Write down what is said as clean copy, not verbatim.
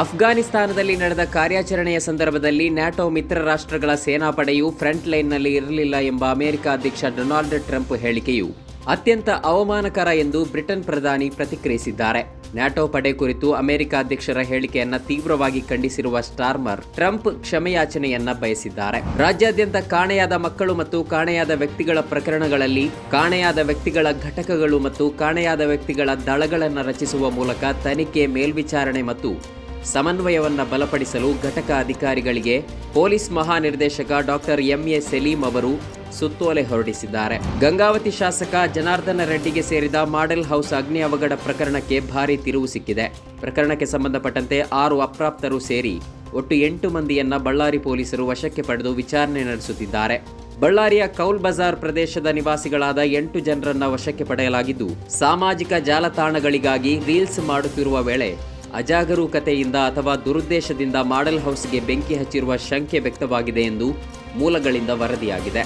ಅಫ್ಘಾನಿಸ್ತಾನದಲ್ಲಿ ನಡೆದ ಕಾರ್ಯಾಚರಣೆಯ ಸಂದರ್ಭದಲ್ಲಿ ನ್ಯಾಟೋ ಮಿತ್ರ ರಾಷ್ಟ್ರಗಳ ಸೇನಾಪಡೆಯು ಫ್ರಂಟ್ ಲೈನ್ನಲ್ಲಿ ಇರಲಿಲ್ಲ ಎಂಬ ಅಮೆರಿಕ ಅಧ್ಯಕ್ಷ ಡೊನಾಲ್ಡ್ ಟ್ರಂಪ್ ಹೇಳಿಕೆಯು ಅತ್ಯಂತ ಅವಮಾನಕರ ಎಂದು ಬ್ರಿಟನ್ ಪ್ರಧಾನಿ ಪ್ರತಿಕ್ರಿಯಿಸಿದ್ದಾರೆ. ನ್ಯಾಟೋ ಪಡೆ ಕುರಿತು ಅಮೆರಿಕ ಅಧ್ಯಕ್ಷರ ಹೇಳಿಕೆಯನ್ನ ತೀವ್ರವಾಗಿ ಖಂಡಿಸಿರುವ ಸ್ಟಾರ್ಮರ್ ಟ್ರಂಪ್ ಕ್ಷಮೆಯಾಚನೆಯನ್ನ ಬಯಸಿದ್ದಾರೆ. ರಾಜ್ಯಾದ್ಯಂತ ಕಾಣೆಯಾದ ಮಕ್ಕಳು ಮತ್ತು ಕಾಣೆಯಾದ ವ್ಯಕ್ತಿಗಳ ಪ್ರಕರಣಗಳಲ್ಲಿ ಕಾಣೆಯಾದ ವ್ಯಕ್ತಿಗಳ ಘಟಕಗಳು ಮತ್ತು ಕಾಣೆಯಾದ ವ್ಯಕ್ತಿಗಳ ದಳಗಳನ್ನು ರಚಿಸುವ ಮೂಲಕ ತನಿಖೆ, ಮೇಲ್ವಿಚಾರಣೆ ಮತ್ತು ಸಮನ್ವಯವನ್ನು ಬಲಪಡಿಸಲು ಘಟಕ ಅಧಿಕಾರಿಗಳಿಗೆ ಪೊಲೀಸ್ ಮಹಾನಿರ್ದೇಶಕ ಡಾಕ್ಟರ್ ಎಂಎ ಸಲೀಂ ಅವರು ಸುತ್ತೋಲೆ ಹೊರಡಿಸಿದ್ದಾರೆ. ಗಂಗಾವತಿ ಶಾಸಕ ಜನಾರ್ದನ ರೆಡ್ಡಿಗೆ ಸೇರಿದ ಮಾಡೆಲ್ ಹೌಸ್ ಅಗ್ನಿ ಅವಘಡ ಪ್ರಕರಣಕ್ಕೆ ಭಾರೀ ತಿರುವು ಸಿಕ್ಕಿದೆ. ಪ್ರಕರಣಕ್ಕೆ ಸಂಬಂಧಪಟ್ಟಂತೆ 6 ಅಪ್ರಾಪ್ತರು ಸೇರಿ ಒಟ್ಟು 8 ಮಂದಿಯನ್ನ ಬಳ್ಳಾರಿ ಪೊಲೀಸರು ವಶಕ್ಕೆ ಪಡೆದು ವಿಚಾರಣೆ ನಡೆಸುತ್ತಿದ್ದಾರೆ. ಬಳ್ಳಾರಿಯ ಕೌಲ್ ಬಜಾರ್ ಪ್ರದೇಶದ ನಿವಾಸಿಗಳಾದ 8 ಜನರನ್ನ ವಶಕ್ಕೆ ಪಡೆಯಲಾಗಿದ್ದು, ಸಾಮಾಜಿಕ ಜಾಲತಾಣಗಳಿಗಾಗಿ ರೀಲ್ಸ್ ಮಾಡುತ್ತಿರುವ ವೇಳೆ ಅಜಾಗರೂಕತೆಯಿಂದ ಅಥವಾ ದುರುದ್ದೇಶದಿಂದ ಮಾಡೆಲ್ ಹೌಸ್ಗೆ ಬೆಂಕಿ ಹಚ್ಚಿರುವ ಶಂಕೆ ವ್ಯಕ್ತವಾಗಿದೆ ಎಂದು ಮೂಲಗಳಿಂದ ವರದಿಯಾಗಿದೆ.